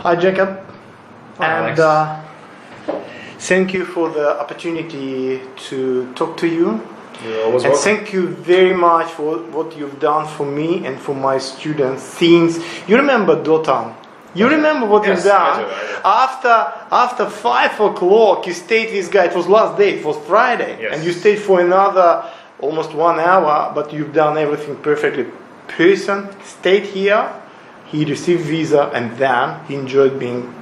Hi, Jacob. Hi, and thank you for the opportunity to talk to you. You're always And welcome. thank you very much for what you've done for me and for my students since, you remember Dotan? You remember what Yes, you've done? I do. After 5 o'clock, you stayed with this guy. It was last day, it was Friday. Yes. And you stayed for another almost 1 hour, but you've done everything perfectly. Person stayed here, he received visa, and then he enjoyed being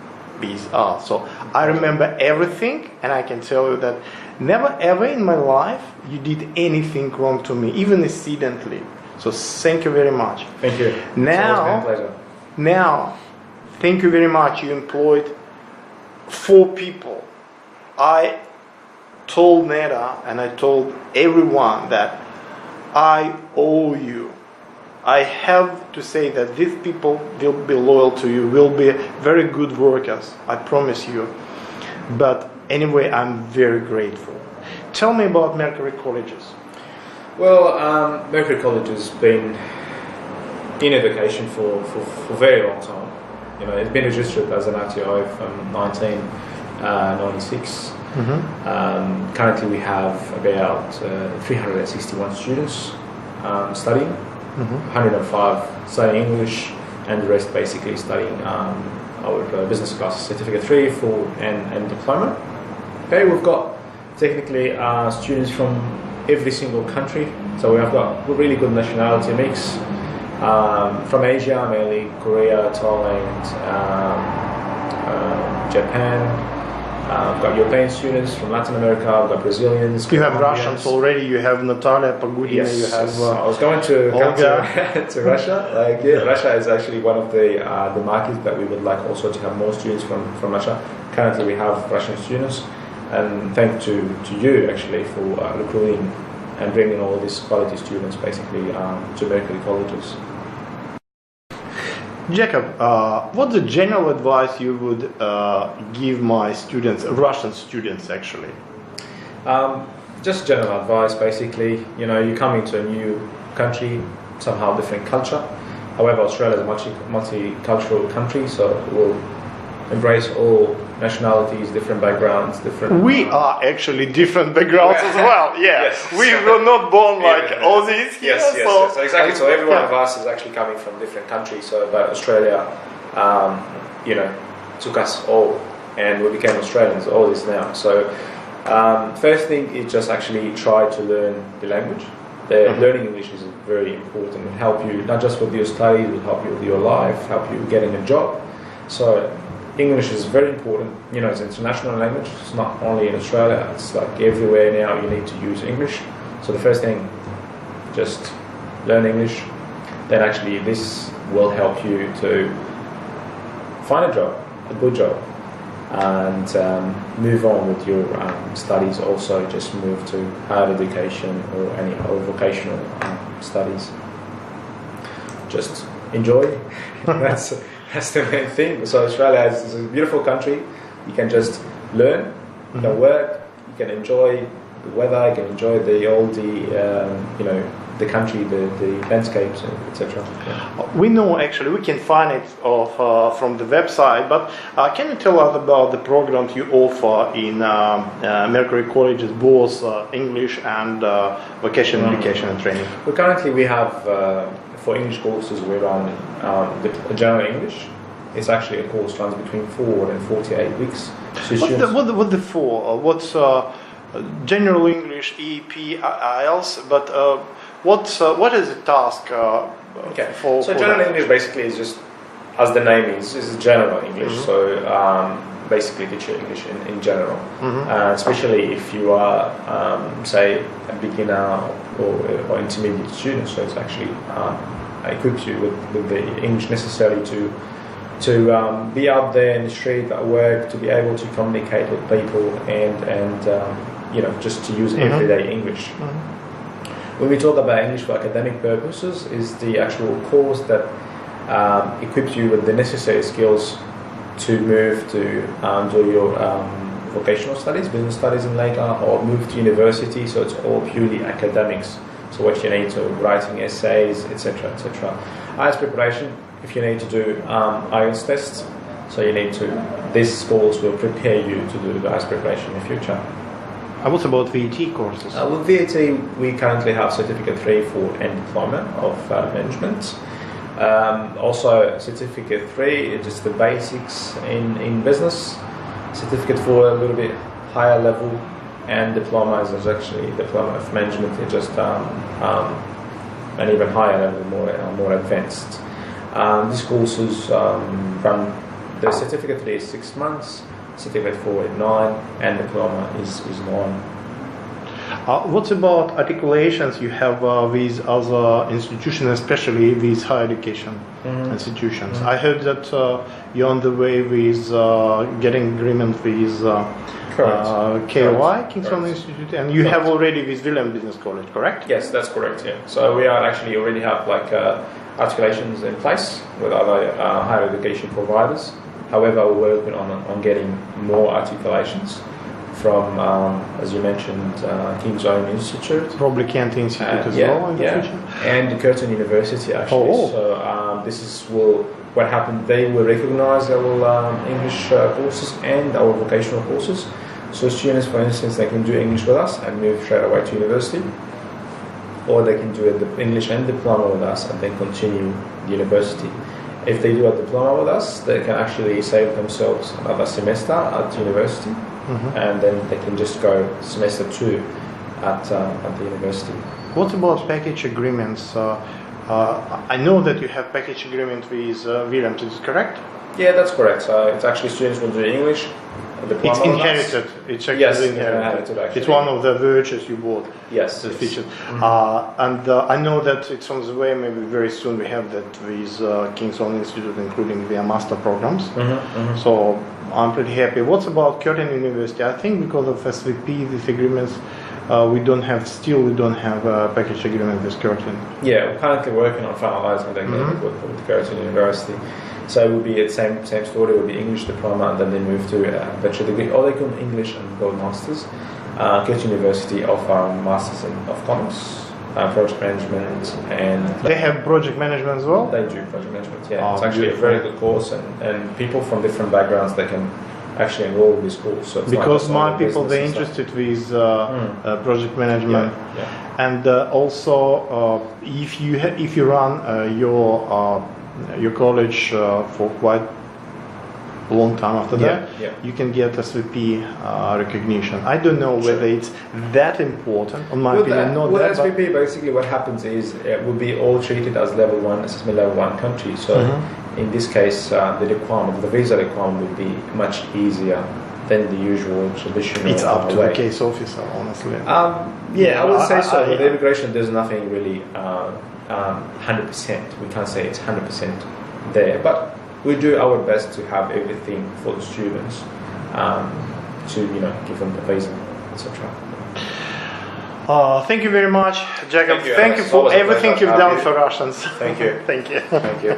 with us. So I remember everything, and I can tell you that never ever in my life you did anything wrong to me, even accidentally. So thank you very much. Thank you. Now, It's always been a pleasure. Now, thank you very much. You employed 4 people. I told Neda and I told everyone that I owe you. I have to say that these people will be loyal to you, will be very good workers, I promise you. But anyway, I'm very grateful. Tell me about Mercury-colleges. Well, Mercury-colledge has been in education for a very long time. You know, it's been registered as an RTI from 1996. Currently, we have about 361 students studying. 105 studying English, and the rest basically studying our business classes, certificate 3, 4, and diploma. Okay, we've got technically students from every single country, so we have got a really good nationality mix. From Asia, mainly Korea, Thailand, Japan. We've got European students from Latin America, we've got Brazilians. You have Colombians. Russians already, you have Natalia Pagudina, Yes, you have yes. I was going to come Olga. to Russia. Russia is actually one of the markets that we would like also to have more students from Russia. Currently, we have Russian students, and thanks to you actually for recruiting and bringing all these quality students basically to Mercury-colleges. Jacob, what's the general advice you would give my students, Russian students actually? Just general advice, basically. You know, you come into a new country, somehow different culture. However, Australia is a multicultural country, so we'll embrace all nationalities, different backgrounds, different. We are actually different backgrounds as well. Yeah, Yes. we were not born like Aussies. Yes, here, yes, so exactly. So every one yeah. of us is actually coming from different countries. So, but Australia, you know, took us all, and we became Australians, all this now. So, first thing is just actually try to learn the language. Learning English is very important. It will help you not just with your studies, it will help you with your life, help you getting a job. So, English is very important. You know, it's an international language. It's not only in Australia. It's like everywhere now you need to use English. So the first thing, just learn English. Then actually this will help you to find a job, a good job, and move on with your studies. Also, just move to higher education or any other vocational studies. Just enjoy. That's the main thing. So Australia is a beautiful country. You can just learn, you can work, you can enjoy the weather, you can enjoy the country, the landscapes, etc. Yeah. We know actually, we can find it from the website, but can you tell us about the programs you offer in Mercury-colleges, both English and vocational education and training? Well, currently we have for English courses we run the general English. It's actually a course runs between 4 and 48 weeks. So What the 4? What's general English, EP, IELTS? But what is the task okay. for? So for general that? English basically is just, as the name is general English. So basically teach you English in general, especially if you are say a beginner or intermediate student. So it's actually equips you with the English necessary to be out there in the street at work, to be able to communicate with people and you know, just to use everyday English. When we talk about English for academic purposes, is the actual course that equips you with the necessary skills to move to do your vocational studies, business studies in later, or move to university. So it's all purely academics. So what you need to writing essays, etc., etc. IELTS preparation, if you need to do IELTS tests, So you need to, these schools will prepare you to do the IELTS preparation in the future. What about VAT courses? With VAT, we currently have Certificate 3 for end diploma of management. Also, Certificate 3 is just the basics in business. Certificate 4 a little bit higher level, and diploma is actually diploma of management. It's just an even higher level, more advanced. These courses run. The Certificate 3 is 6 months. Certificate 4 is 9, and diploma is 9. What about articulations you have with other institutions, especially with higher education institutions? I heard that you're on the way with getting agreement with KOI, Kingston Institute, and you have already with William Business College, correct? Yes, that's correct. Yeah. So we are actually already have like articulations in place with other higher education providers. However, we're working on getting more articulations from, as you mentioned, King's Own Institute. Probably Kent Institute as well in the future. And Curtin University actually. So this is what happened. They will recognise our English courses and our vocational courses. So students, for instance, they can do English with us and move straight away to university, or they can do English and diploma with us and then continue university. If they do a diploma with us, they can actually save themselves another semester at university, and then they can just go semester 2 at the university. What about package agreements? I know that you have package agreement with Williams, is correct? Yeah, that's correct. So it's actually students will do English. It's inherited. It's actually inherited. Actually. It's one of the virtues you bought. Yes. The features. And I know that it's on the way. Maybe very soon we have that with King's Own Institute, including their master programs. So I'm pretty happy. What's about Curtin University? I think because of SVP, these agreements, we don't have a package agreement with Curtin. Yeah, we're currently working on finalising the agreement with Curtin University. So it will be the same story. It will be English diploma, and then they move to bachelor degree, or they come English and go masters. Curtin University offer masters of commerce, project management, and they have project management as well. They do project management. Yeah, it's actually a very good course, and people from different backgrounds they can actually enroll in this course. So it's because my people they're interested with project management, and also if you run your college for quite a long time after that, you can get SVP recognition. I don't know whether it's that important. On my opinion, not that. With SVP, basically what happens is it will be all treated as level 1, assessment level 1 country. So in this case, the visa requirement would be much easier than the usual traditional. It's up to the case officer, honestly. I would say so. With immigration, there's nothing really 100%. We can't say it's 100% there, but we do our best to have everything for the students to give them the visa, etc. Thank you very much, Jacob. Thank you for everything you've done for Russians. Thank you. Thank you. Thank you.